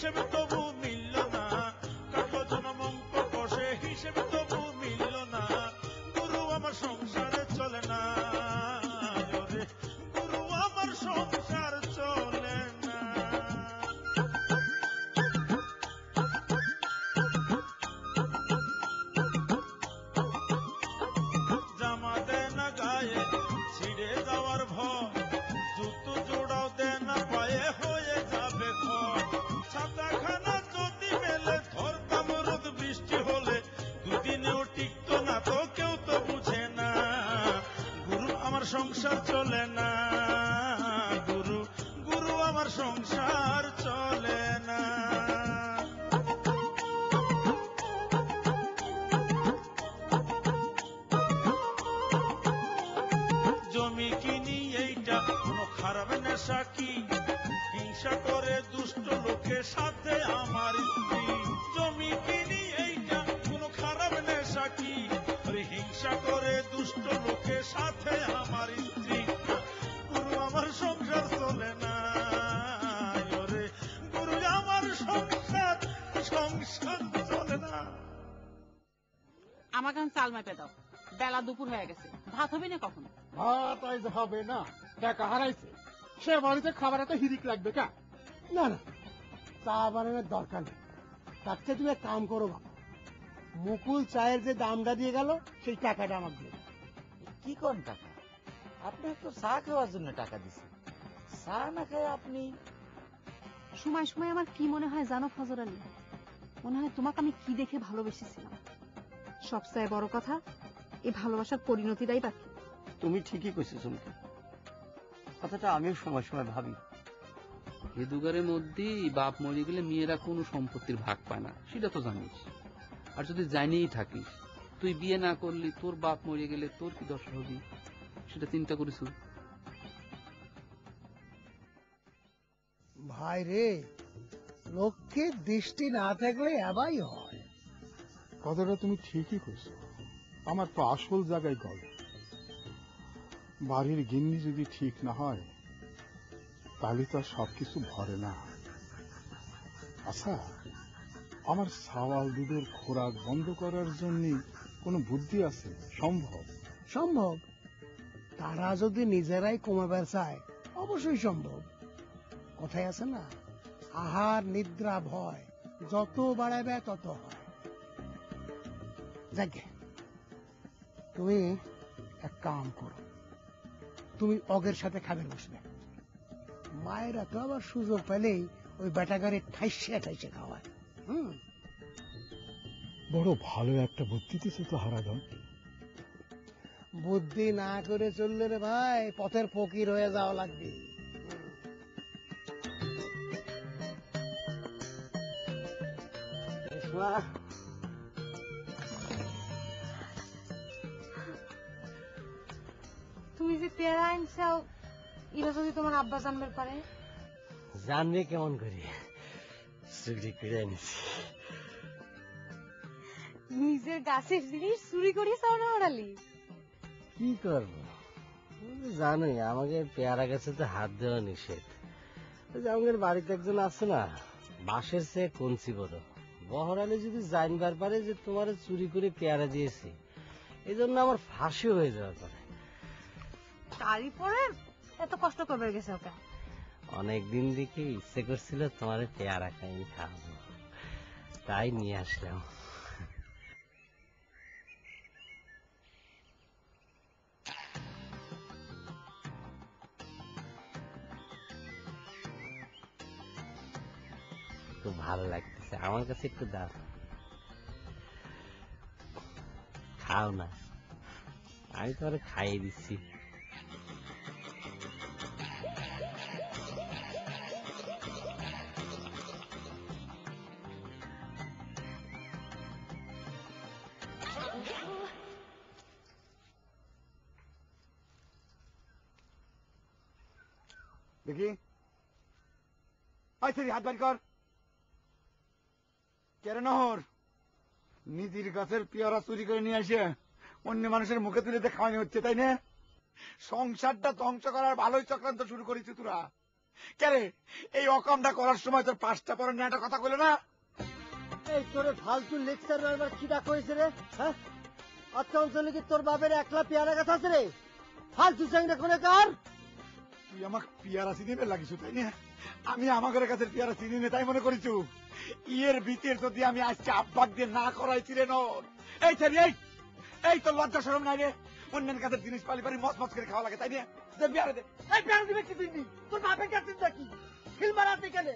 হিসেব তবু মিলল না, কাটলো জনম অঙ্ক কষে হিসেব তবু মিলল না, গুরু আমার সংসারে চলে না, ওরে গুরু আমার সংসার চলে না। জামা দেয় না গায়ে ছিঁড়ে যাওয়ার ভয়, জুতো জোড়াও দেয় না পায়ে হয়ে যাবে ক্ষয়, ছাতাখানা যদি মেলে ধরতাম রোদ বৃষ্টি হলে, দুদিনেও টিকতো না তো কেউ তো বুঝে না, গুরু আমার সংসার চলে না, গুরু গুরু আমার সংসার চলে না। জমি কিনি এইটা কোনো খারাপ নেশা কি, হিংসা করে দুষ্ট লোকের সাথে আমার স্ত্রী, জমি কিনি এইটা কোনো খারাপ নেশা কি, হিংসা করে দুষ্ট লোকের সাথে আমার স্ত্রী, গুরু আমার সংসার চলে না, ওরে গুরু আমার সংসার সংসার চলে না। আমাকে এখন চাল মাপে দাও, বেলা দুপুর হয়ে গেছে, ভাত হবে না কখন? ভাত আজ হবে না, টাকা হারাইছে, সে বাড়িতে খাবার এত হিরিক লাগবে কা? না না, চা বানানোর দরকার নেই, তার চেয়ে তুমি এক কাম করো বাবা, মুকুল চায়ের যে দামটা দিয়ে গেল সেই টাকাটা আমাকে দিয়ে। কি কোন টাকা? আপনার তো চা খাওয়ার জন্য টাকা দিছি, চা না খায় আপনি? সময় সময় আমার কি মনে হয় জানো ফজর আলী, মনে হয় তোমাকে আমি কি দেখে ভালোবেসেছিলাম। সবচেয়ে বড় কথা, এই ভালোবাসার পরিণতিটাই বাকি। তুমি ঠিকই কইছো চমকে, কথাটা আমিও সময় সময় ভাবি। এ দুগারের মধ্যে বাপ মরে গেলে মেয়েরা কোনো সম্পত্তির ভাগ পায় না, সেটা তো জানিস। আর যদি জানিয়েই থাকিস, তুই বিয়ে না করলি তোর বাপ মরে গেলে তোর কি দশা হবি, সেটা চিন্তা করিস? ভাই রে, লক্ষ্যের দৃষ্টি না থাকলে এবাই হয়। কথাটা তুমি ঠিকই কইছো, আমার তো আসল জায়গায় গল। বাড়ির গিন্নি যদি ঠিক না হয় তাহলে তো আর সবকিছু ভরে না। আচ্ছা, আমার সাওয়াল দুধের খোরাক বন্ধ করার জন্য কোনো বুদ্ধি আছে? সম্ভব? সম্ভব, তারা যদি নিজেরাই কমাবার চায় অবশ্যই সম্ভব। কথাই আছে না, আহার নিদ্রা ভয় যত বাড়াবে তত হয়। যাকে তুমি এক কাম করো, তুমি অগের সাথে খাবে বসবে, মায়েরা তো আবার সুযোগ পেলেই ওই বেটাগারে ঠাইসে ঠাইসে খাওয়ায়। বড় ভালো একটা বুদ্ধি দিছে তো হারাধন। বুদ্ধি না করে চললে রে ভাই পথের ফকির হয়ে যাওয়া লাগবে। তুমি যে পেয়ারা আনছাও, এটা যদি তোমার আব্বা জানবার পারে? জানবে কেমন করে, চুরি করে আনিছি। নিজের গাছের জিনিস চুরি করিয়ে চাও না ওরালি? কি করবো, জানোই আমাকে পেয়ারা গাছে তো হাত দেওয়া নিষেধ। আমাদের বাড়িতে একজন আছে না, বাঁশের চেয়ে কঞ্চি বড়, বহরালে যদি জানবার পারে যে তোমার চুরি করে পেয়ারা দিয়েছি, এই জন্য আমার ফাঁসি হয়ে যাওয়ার পারে। তারই পরে এত কষ্ট করবে গেছে ওকে। অনেকদিন দেখে ইচ্ছে করছিল তোমার পেয়ারা খাই খাবো, তাই নিয়ে আসলাম। খুব ভালো লাগতেছে, আমার কাছে একটু দাও, খাও না, আমি তোমার খাইয়ে দিচ্ছি। দেখি হাত বাড়ি কর। কেন নহর নিজের গাছের পেয়ারা চুরি করে নিয়ে আসে অন্য মানুষের মুখে তুলে খাওয়ানো হচ্ছে, তাই না? সংসারটা ধ্বংস করার ভালোই চক্রান্ত শুরু করেছি তোরা। কেরে এই অকামটা করার সময় তোর 5টা পরে নিয়ে একটা কথা কইলো না? এই তোরে ফালতু লেকচার মারবার কি ডাক হয়েছে রে? হ্যাঁ, আচ্ছা অঞ্চলে কি তোর বাপের একলা পেয়ারা গাছ আছে রে? ফালতু চাইনা কোনে কার? তুই আমাকে পিয়ারা চিনিবে লাগিস তাই না? আমি আমাদের কাছে পিয়ারা চিনি না তাই মনে করিছু? ইয়ের ভিতর যদি আমি আজকে আব্বাক দিয়ে না করাইছিলেন এই ছেড়ি এই তোর লজ্জা শরম নাই রে? অন্যের কাছে জিনিস পালি পারি মচ মচ করে খাওয়া লাগে তাই না? দে পিয়ারা দে। এই পেয়ারা দিবে কি দিবি? তোর বাপের কাছে দেখি ফিল মারাতে কেন?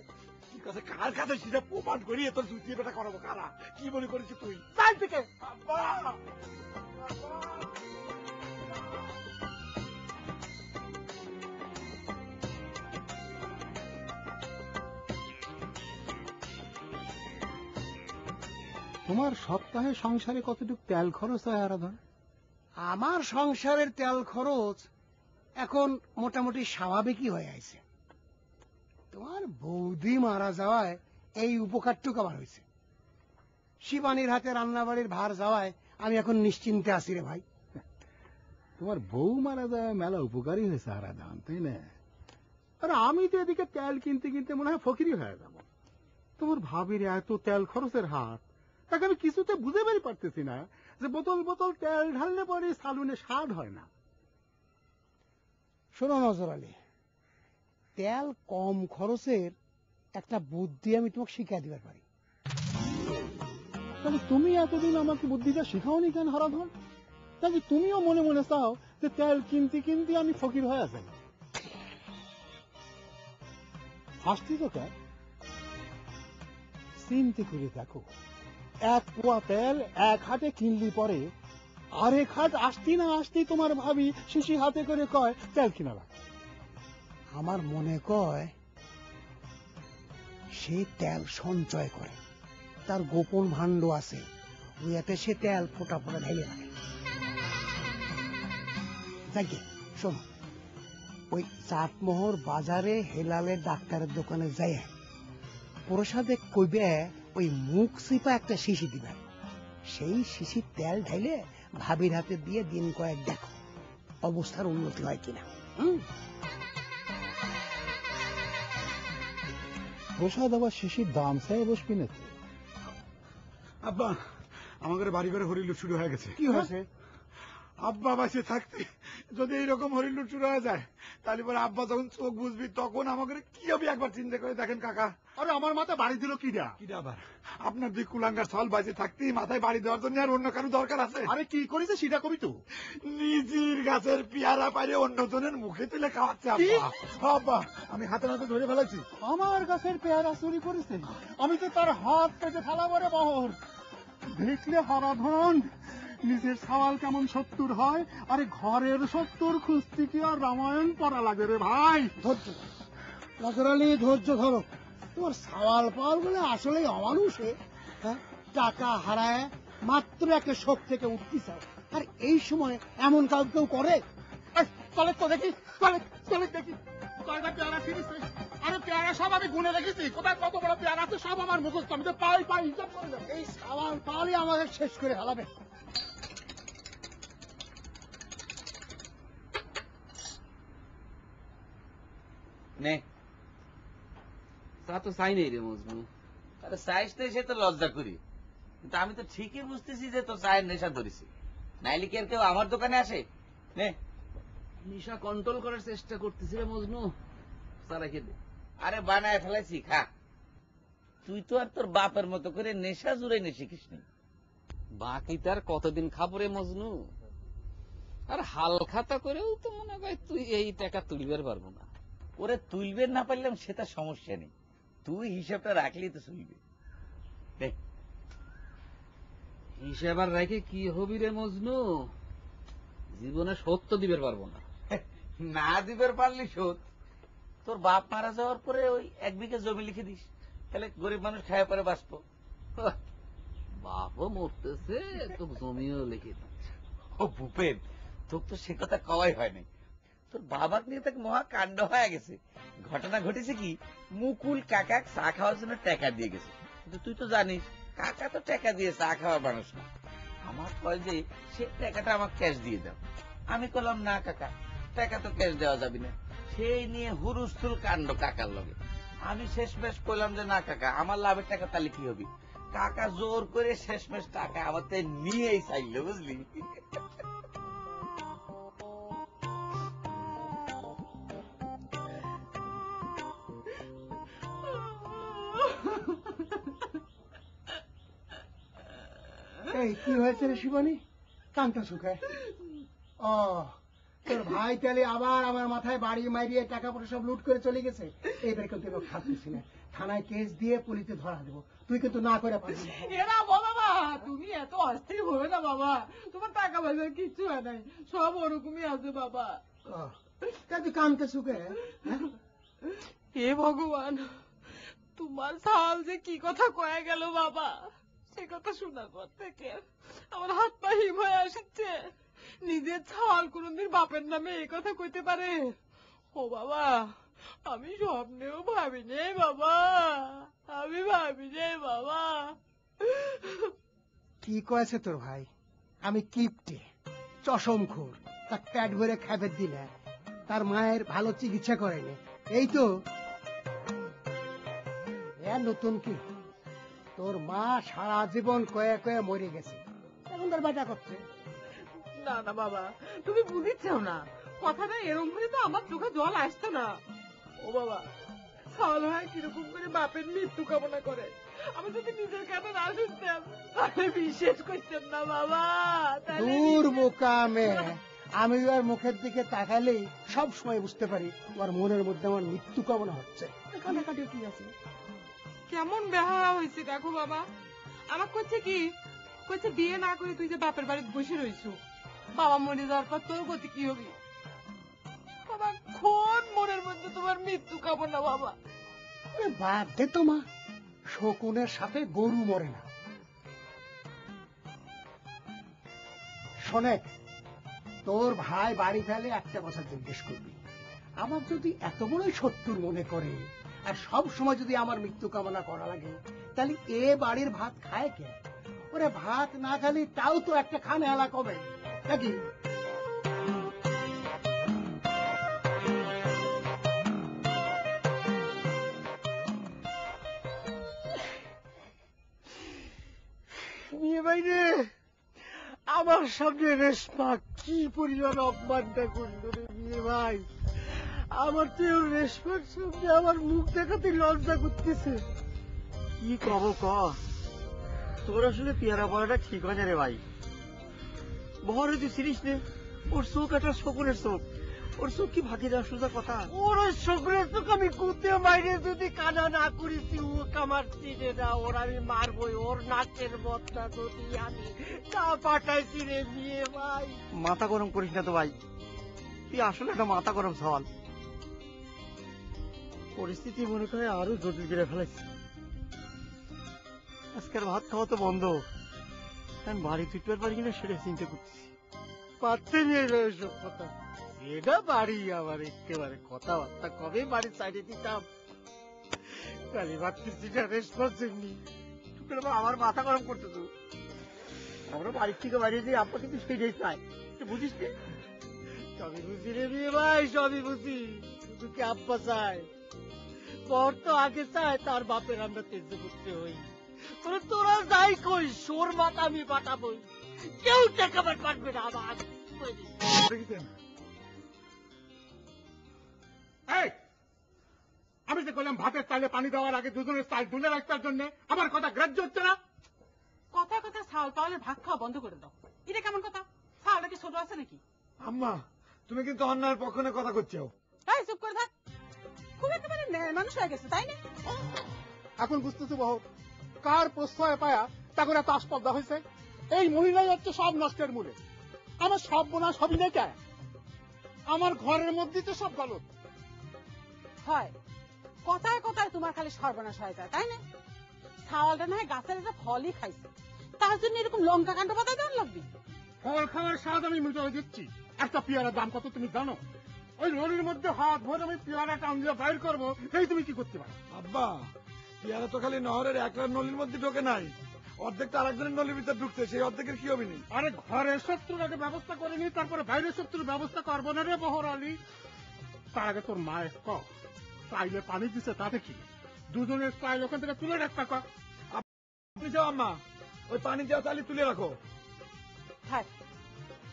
ঠিক আছে কার কাছে সেটা প্রমাণ করিয়ে তোর জুতি বেটা করাবো কারা? কি মনে করিস তুই? তাই থেকে আব্বা তোমার সপ্তাহে সংসারে কতটুকু তেল খরচ হয় আরাধন? আমার সংসারের তেল খরচ এখন মোটামুটি স্বাভাবিকই হয়ে আছে। তোমার বৌদি মারা যাওয়ায় এই উপকারটুকু আমার হয়েছে। শিবানীর হাতে রান্নাবাড়ির ভার যাওয়ায় আমি এখন নিশ্চিন্তে আছি রে ভাই। তোমার বউ মারা যায় মেলা উপকারী হয়েছে আরাধন, তাই না? আরে আমি তো এদিকে তেল কিনতে কিনতে মনে হয় ফকিরি হয়ে যাব। তোমার ভাবির এত তেল খরচের হাত, তাকে আমি কিছুতে বুঝে বেরি পারতেছি না যে বোতল বোতল তেল ঢাললে পরে সালুনে স্বাদ হয় না। শোনো নজর আলী, তেল কম খরচের একটা বুদ্ধি আমি তোমাকে শিখিয়ে দিবার পারি। তাহলে তুমি এতদিন আমাকে বুদ্ধিটা শিখাওনি কেন হারাধন? তাহলে তুমিও মনে মনে চাও যে তেল কিনতে কিনতে আমি ফকির হয়ে যাই। হাসতি তো কেন? চিন্তা করে দেখো, 1 পোয়া তেল 1 হাটে কিনলি পরে আরেক হাট আসতি না আসতি তোমার ভাবি শিশি হাতে করে কয় তেল কিনা লাগে। আমার মনে কয় সে তেল সঞ্চয় করে, তার গোপন ভাণ্ড আছে, ওইতে সে তেল ফোটা ফোটা ঢেলে রাখে। যাকে শোনো, ওই চাটমোহর বাজারে হেলালের ডাক্তারের দোকানে যাই প্রসাদে কইবে ওই মুখ চিপা একটা শিশি দিবে, সেই শিশির তেল ঢাইলে ভাবির হাতে দিয়ে দিন কয়েক দেখো অবস্থার উন্নতি হয় কিনা। প্রসাদ আবার শিশির দাম চাই বসবি না? আব্বা আমাদের বাড়ি ঘরে হরিলুট শুরু হয়ে গেছে। কি হয়েছে? আব্বা বাসে থাকতে যদি এইরকম হরিলুট শুরু হয়ে যায় তাহলে পরে আব্বা যখন চোখ বুঝবি তখন আমাদের কি হবে একবার চিন্তা করে দেখেন কাকা। আরে আমার মাথা বাড়ি দিল কিডা? কিডা আবার? আপনার দুই কুলাঙ্গার ছল বাজে থাকতে মাথায় বাড়ি দেওয়ার জন্য আর অন্য কারো দরকার আছে? আরে কি করেছে সেটা কবি তো। নিজের গাছের পেয়ারা পাইরে অন্যজনের মুখে তুলে খাওয়াচ্ছে আব্বা। আব্বা আমি হাতে হাতে ধরে ফেলেছি। আমার গাছের পেয়ারা চুরি করেছে? আমি তো তার হাত পেতে ফেলাবরে বহর। দেখলে হারাধন নিজের সওয়াল কেমন 70 হয়, আরে ঘরের 70 খুঁজতে কি আর রামায়ণ পড়া লাগে রে ভাই? ধৈর্য নজর আলী, ধৈর্য ধরো। তোমার সওয়াল পাওয়াল বলে আসলেই অমানুষে, হ্যাঁ, টাকা হারায় মাত্র একটা শোক থেকে উঠতে চায়, আর এই সময় এমন কাজ কেউ করে? চলে তো দেখি, চলে চলে দেখি কয়টা পেয়ারা কিনেছে। আরে পেয়ারা সব আমি গুনে রেখেছি, কোথায় কত বড় পেয়ারা আছে সব আমার মুখস্থ, আমি তো পাই পাই হিসাব করে দেব। এই সওয়াল পাওয়ালই আমাদের শেষ করে ফেলাবে। নে তা তো চাই নেই রে মজনু। আরে চাইস তো সে তো লজ্জা করি, কিন্তু আমি তো ঠিকই বুঝতেছি যে তোর চায়ের নেশা ধরেছি, নাইলে কি আর কেউ আমার দোকানে আসে? নে নেশা কন্ট্রোল করার চেষ্টা করতেছি রে মজনু, চা রেখে দে। আরে বানায় ফেলাইছি, খা। তুই তো আর তোর বাপের মতো করে নেশা জুড়ে নে শিখিস নি। বাকি তার কতদিন খাবো রে মজনু? আর হাল খাতা করেও তো মনে হয় তুই এই টাকা তুলবার পারবো না। ওরে তুলবে না পারলাম সেটা সমস্যা নেই, তুই হিসাবটা রাখলেই তো চলবে। হিসাব আর রেখে কি হবি রে মজনু? জীবনে সত্য দিবার পারবো না। না দিবার পারলি শোধ, তোর বাপ মারা যাওয়ার পরে ওই 1 বিঘা জমি লিখে দিস, তাহলে গরিব মানুষ খায় পরে বাঁচবো। বাপও মরতেছে, তো জমিও লিখে দিচ্ছে। ও ভূপেন, তোর তো সে কথা কওয়াই হয়নি। তোর বাবার নিয়ে তাকে মহা কাণ্ড হয়ে গেছে। ঘটনা ঘটেছে কি, মুকুল কাকা চা খাওয়ার জন্য টাকা দিয়ে গেছে, কিন্তু তুই তো জানিস কাকা তো টাকা দিয়ে চা খাওয়ার মানুষ না। আমার কয় যে সে টাকাটা আমাকে ক্যাশ দিয়ে দাও। আমি বললাম না কাকা, টাকা তো ক্যাশ দেওয়া যাবে না, সেই নিয়ে হুরুস্থুল কাণ্ড কাকার লগে। আমি শেষমেশ কইলাম যে না কাকা, আমার লাভের টাকা তাহলে কি হবে? কাকা জোর করে শেষমেশ টাকা আমার তাই নিয়েই চাইল, বুঝলি? এই কি হয়েছে রে শিবানী, কান্তা সুখে? ও তোর ভাই তাহলে আবার আমার মাথায় বাড়ি মারিয়ে টাকা পয়সা সব লুট করে চলে গেছে। এইবার কিন্তু এবার খাচ্ছিস না, থানায় কেস দিয়ে পুলিশে ধরা দেবো। তুই কিন্তু না করে পারবি না। এরা বাবা, তুমি এত অস্থির হয়ে না বাবা, তোমার টাকা পয়সা কিচ্ছু হয় নাই, সব ওরকমই আছে বাবা। তুই কান্তা সুখে? হে ভগবান, তোমার সাল যে কি কথা কয়ে গেল বাবা, সে কথা শোনার পর থেকে আমার হাত পা হিম হয়ে আসছে। নিজের ছাল কোনদিন বাপের নামে এই কথা কইতে পারে? ও বাবা, আমি স্বপ্নেও ভাবি নেই বাবা, আমি ভাবি নেই বাবা। কি কয়েছে তোর ভাই? আমি কিপটে চশমখোর, তার পেট ভরে খাবার দিলে, তার মায়ের ভালো চিকিৎসা করেনি, এই তো নতুন কি? তোর মা সারা জীবন কয়ে কয়ে মরে গেছে, এখন তার বেটা করছে। না না বাবা, তুমি বুঝিচ্ছও না, কথাটা এরকম হলে তো আমার চোখে জল আসতো না। ও বাবা, সাল হয় কিরকম করে বাপের মৃত্যু কামনা করে, আমি যদি নিজের কানে না শুনতাম তাহলে বিশ্বাস করতাম না বাবা। দূর বোকা মেয়ে, আমি ওর মুখের দিকে তাকালেই সব সময় বুঝতে পারি ওর মনের মধ্যে আমার মৃত্যু কামনা হচ্ছে। কাটাকাটি কি আছে? কেমন বেহা হয়েছে দেখো বাবা। আমার করছে কি, করছে বিয়ে না করে তুই যে বাপের বাড়িতে বসে রইছ, বাবা মরে যাওয়ার পর তোর গতি কি হবে? বাবা কোন মনের মধ্যে তোমার মৃত্যু কামনা বাবা? বাদ দে তো মা, শকুনের সাথে গরু মরে না। শোনে, তোর ভাই বাড়ি ফেলে একটা কথা জিজ্ঞেস করবি, আমার যদি এত বড়ই শত্রুর মনে করে আর সব সময় যদি আমার মৃত্যু কামনা করা লাগে, তাহলে এ বাড়ির ভাত খায় কে? ওরে ভাত না খালি তাও তো একটা খানে এলা কবে নাকি? মেয়ে ভাই রে, আমার সামনে রেশমা কি পরিমাণ অপমানটা করলো রে মেয়ে ভাই। আমার তো রেশমার সামনে আমার মুখ দেখাতে লজ্জা করতেছে। কি কব ক, তোর আসলে পেয়ারা পড়াটা ঠিক হয় না রে ভাই। বহরে তুই চিনিস নে, ওর চোখ একটা শকুনের চোখ, ওর চোখ কি ভাগি দেওয়ার সোজা কথা? ওর শকুনের চোখ আমি কুতে মাইরে যদি কানা না করেছি, ও আমার চিনে না, ওর আমি মারবই। ওর নাচের বদটা যদি আমি না পাঠাইছি রে মেয়ে ভাই। মাথা গরম করিস না তো ভাই, তুই আসলে একটা মাথা গরম সওয়াল। পরিস্থিতি মনে করে আরো জটিল করে ফেলাইছে। আজকের ভাত খাওয়া তো বন্ধ, আমি বাড়ি ফিরতে পারি কিনা সেটা চিন্তা করতেছি। পারতে নিয়ে যাবে সব কথা, এটা বাড়ি আমার একেবারে কথাবার্তা কবে বাড়ি সাইডে দিতাম, খালি ভাবতেছি না রেসপন্স নি। আমার মাথা গরম করতে তো, আমরা বাড়ির থেকে বাইরে যাই, আপা কিন্তু সেটাই চাই, বুঝিস নি? সবই বুঝি রে মেয়ে ভাই, সবই বুঝি, শুধু কি আব্বা চায়? পর তো আগে চায় তার বাপের আমরা তেজ করতে হই। তোরা যাই কই, সোর মাথা আমি পাঠাবই, কেউ টেকাবার পারবে না আমার। আমি যে বললাম ভাতের চালে পানি দেওয়ার আগে দুজনের চাল তুলে রাখার জন্য, আমার কথা গ্রাহ্য হচ্ছে না? কথা কথা ছাল পাওয়ালে ভাত খাওয়া বন্ধ করে দাও। এটা কেমন কথা? ছালটা কি ছোট আছে নাকি? আম্মা, তুমি কিন্তু অন্যায়ের পক্ষে কথা করছো। এই চুপ করে থাক, খুব একেবারে মানুষ হয়ে গেছে তাই না? এখন বুঝতেছি বহু কার প্রশ্রয় পায়া তাকে এত আসপদ্দা হয়েছে। এই মহিলাই হচ্ছে সব নষ্টের মূলে। আমার সব বোনা সবই নেই, আমার ঘরের মধ্যে তো সব গলত হয়। কথায় কথায় তোমার খালি সর্বনাশ হয়ে যায় তাই না? ছাওয়ালটা না হয় গাছের একটা ফলই খাইছে, তার জন্য এরকম লঙ্কা কাণ্ড পাতায় দেওয়ার লাগবে? ফল খাওয়ার স্বাদ আমি মিটাই দিচ্ছি। একটা পেয়ারার দাম কত তুমি জানো? ওই নদীর মধ্যে হাত ভরে আমি পেয়ারা টান দিয়ে বাইর করবো, এই তুমি কি করতে পারো? আব্বা, পেয়ারা তো খালি নহরের একটা নলির মধ্যে ঢোকে নাই, অর্ধেকটা আরেকজনের নলির ভিতরে ঢুকছে, সেই অর্ধেকের কি হবে? আরে ঘরের শত্রুর আগে ব্যবস্থা করে নি, তারপরে বাইরের শত্রুর ব্যবস্থা করবো না রে বহর আলী? তার আগে তোর মায়ের স্টাইলে পানি দিছে তাতে কি? দুজনের স্টাইল ওখান থেকে তুলে রাখতে ক। আপনি যাও আম্মা, ওই পানি দেওয়া চালি তুলে রাখো। থাক,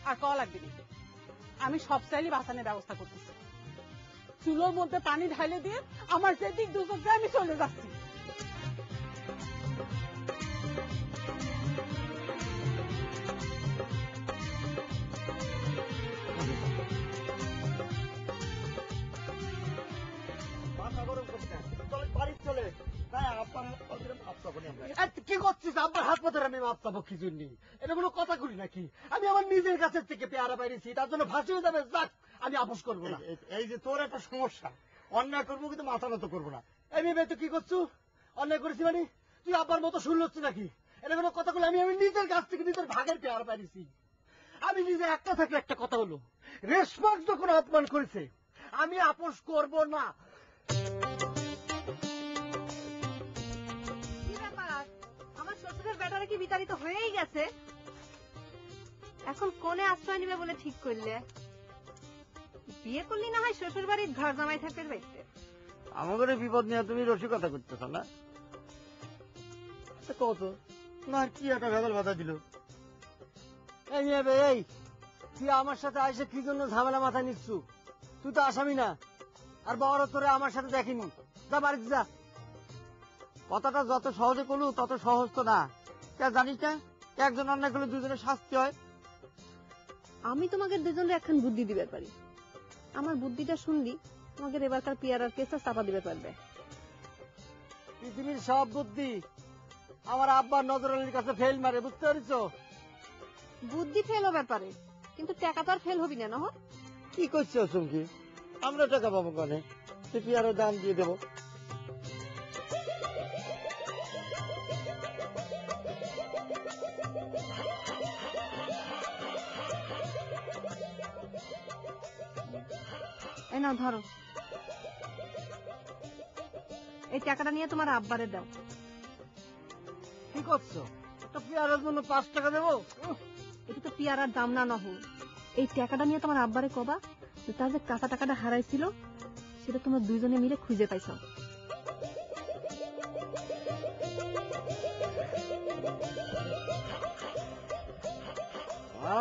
আর ক লাগবে না। আমি সব চাইলে বাঁচানোর ব্যবস্থা করতেছি। চুলোর মধ্যে পানি ঢাইলে দিয়ে আমার যেদিক দুচোখ দিয়ে আমি চলে যাচ্ছি। মাথা গরম করছে না, চলে বাড়ি চলে। তাই আপনার মাপ চাবো না আমরা। কি করছিস? আপনার হাত পাতার আমি মাপ চাবো কি জন্য? এটা কোনো কথা করি নাকি? আমি আমার নিজের কাছের থেকে পেয়ারা বাইরেছি, তার জন্য ফাঁসি হয়ে যাবে। যাক, আমি আপোষ করবো না। এই যে তোর একটা সমস্যা, অন্যায় করবো কিন্তু মাথা নত করবো না। এই মেয়ে তুই কি করছো? অন্যায় করেছি মানে তুই আব্বার মতো শুনল হচ্ছে নাকি? এটা কোনো কথা বলে আমি নিজের কাছ থেকে নিজের ভাগের পেয়ারা পাইছি। আমি নিজে একটা থাকলে একটা কথা হলো, রেসপন্স যখন অপমান করেছে আমি আপোষ করব না। কি ব্যাপার? আমার শ্বশুরের ব্যাটারে কি বিতাড়িত হয়েই গেছে? এখন কোনে আশ্রয় নিবে বলে ঠিক করলে? বিয়ে করলি না হয় শ্বশুর বাড়ির ঘর জামাই থাকতে পারতে। আমাদের বিপদ নিয়ে তুমি রসিকতা করতেছ না? কত না কি একটা ভেগল বাধা দিল। এই মেয়ে, এই তুই আমার সাথে আইসে কি জন্য ঝামেলা মাথায় নিচ্ছু? তুই তো আসামি না, আর বড় তোরে আমার সাথে দেখিনি। যা বাড়িতে যা। কথাটা যত সহজে করলু তত সহজ তো না। জানিস না একজন অন্যায় করলে দুজনের শাস্তি হয়? আমি তোমাকে দুজনের এখন বুদ্ধি দিবে পারি। আমার বুদ্ধিটা শুনলি তোমাকে এবারকার পিয়ারার কেসটা চাপা দিবে পারবে। পৃথিবীর সব বুদ্ধি আমার আব্বার নজর আলীর কাছে ফেল মারে, বুঝতে পারছো? বুদ্ধি ফেল হবার পারে, কিন্তু টাকা তো আর ফেল হবি না। না কি করছো চুমকি? আমরা টাকা পাবো কনে? সে পিয়ারের দাম দিয়ে দেবো। এই নাও ধরো, এই টাকাটা নিয়ে তোমার আব্বারে দাও। কি করছো? একটা পেয়ারের জন্য 5 টাকা দেবো? এটা তো পেয়ারার দাম না। নহ, এই টাকাটা নিয়ে তোমার আব্বারে কবা যে তার যে কাঁচা টাকাটা হারাইছিল সেটা তোমরা দুইজনে মিলে খুঁজে পাইছো।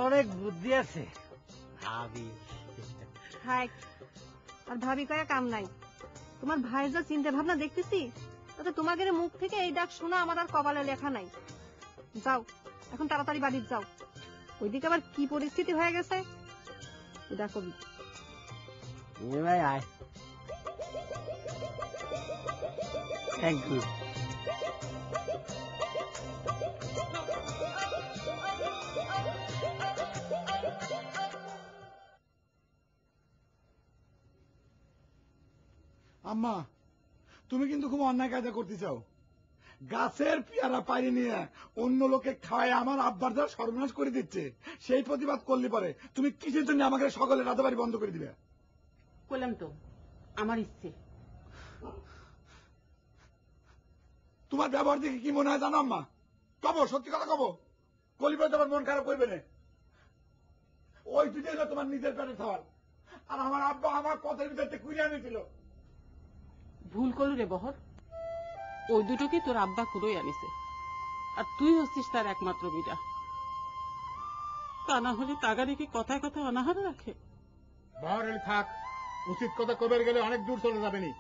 অনেক বুদ্ধি আছে ভাবি। হাই, আর ভাবি কয়া কাম নাই। তোমার ভাইয়ের যা চিন্তা ভাবনা দেখতেছি তাতে তোমাদের মুখ থেকে এই ডাক শোনা আমার আর কপালে লেখা নাই। যাও এখন তাড়াতাড়ি বাড়ি যাও। ওইদিকে আবার কি পরিস্থিতি হয়ে গেছে দেখো। ভাই আয়, থ্যাংক ইউ। আম্মা, তুমি কিন্তু খুব অন্যায় কায়দা করতে চাও। গাছের পেয়ারা পাইনি নিয়ে অন্য লোকে খাওয়ায় আমার আব্বার দ্বারা সর্বনাশ করে দিচ্ছে। সেই প্রতিবাদ করলে পরে তুমি কিসের জন্য আমাকে সকলে রাতাবাড়ি বন্ধ করে দিবে? বললাম তো আমার ইচ্ছে। তোমার ব্যবহার দেখে কি মনে হয় জানো আম্মা? কবো, সত্যি কথা কবো, কলিবার তোমার মন খারাপ করবে না। ওই দুটোই হলো তোমার নিজের পেটে খাওয়ার, আর আমার আব্বা আমার পথের ভিতরে কুড়িয়ে আনেছিল। ভুল করলু রে বহর, ওই দুটোকে তোর আব্বা কুড়োই আনিছে, আর তুই হচ্ছিস তার একমাত্র বিটা। তা না হলে তাগারে কি কথায় কথায় অনাহার রাখে? বহর থাক, উচিত কথা কবে গেলে অনেক দূর চলে যাবে নি।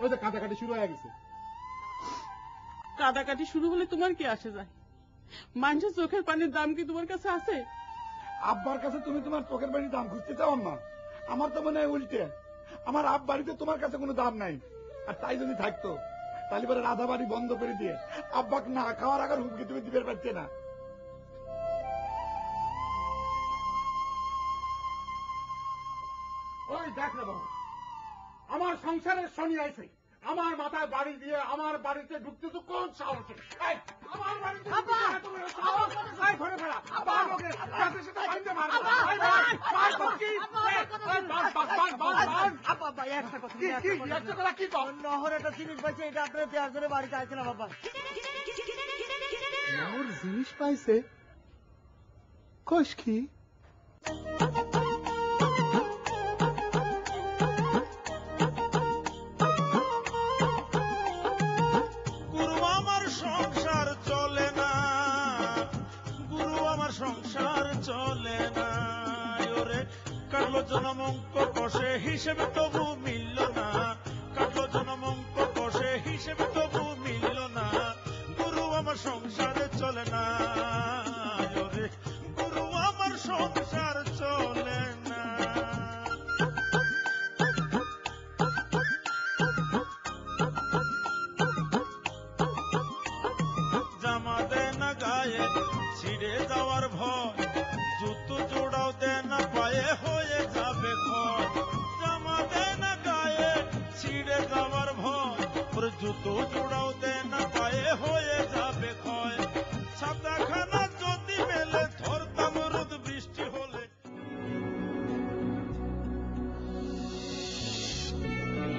ওই যে কাটাকাটি শুরু হয়ে গেছে। কাটাকাটি শুরু হলে তোমার কি আসে যায়? মানুষের চোখের পানির দাম কি তোমার কাছে আছে? আব্বার কাছে তুমি তোমার চোখের বাড়ির দাম খুঁজতে চাও আম্মা? আমার তো মনে হয় উল্টে, আমার আব্বাড়িতে তোমার কাছে কোনো দাম নাই। আর তাই যদি থাকতো তাহলে পরে রাধা বাড়ি বন্ধ করে দিয়ে আব্বাকে না খাওয়ার আগে হুমকি তুমি দিতে পারছে না। ওই দেখ রে বাবু, আমার সংসারের শনি আইছে, আমার মাথায় বাড়ি দিয়ে আমার বাড়িতে ঢুকতে তো কোন সাহসে? এই, আমার বাড়িতে ঢুকতে তোমরা সাহস? এই, ধরে ফেলা, বাবা লোকের সাথে সাথে বাইন্দে মারো। এই, বাস, বাস, কি? এই, বাস, বাস, বাস, বাস, বাস। বাবা একটা কথা, কি, কি, একটা কথা কি কর? নহর একটা জিনিস পাইছে, এটা আপনার পেয়ার ধরে বাড়িতে আসছে না বাবা। ওর জিনিস পাইছে? কইস কি? ওরে কাটলো জনম অঙ্ক কষে হিসেবে তবু মিলল না, কাটলো জনম অঙ্ক কষে হিসেবে তবু মিলল না, গুরু আমার সংসারে চলে না, ওরে গুরু আমার সংসার চলে না। জামা দেয় না গায়ে ছিঁড়ে যাওয়ার ভয়, জুতো জোড়াও দেয় না পায়ে হয়ে যাবে ক্ষয়, জামা দেয় না গায়ে ছিঁড়ে যাওয়ার ভয়, জুতো জোড়া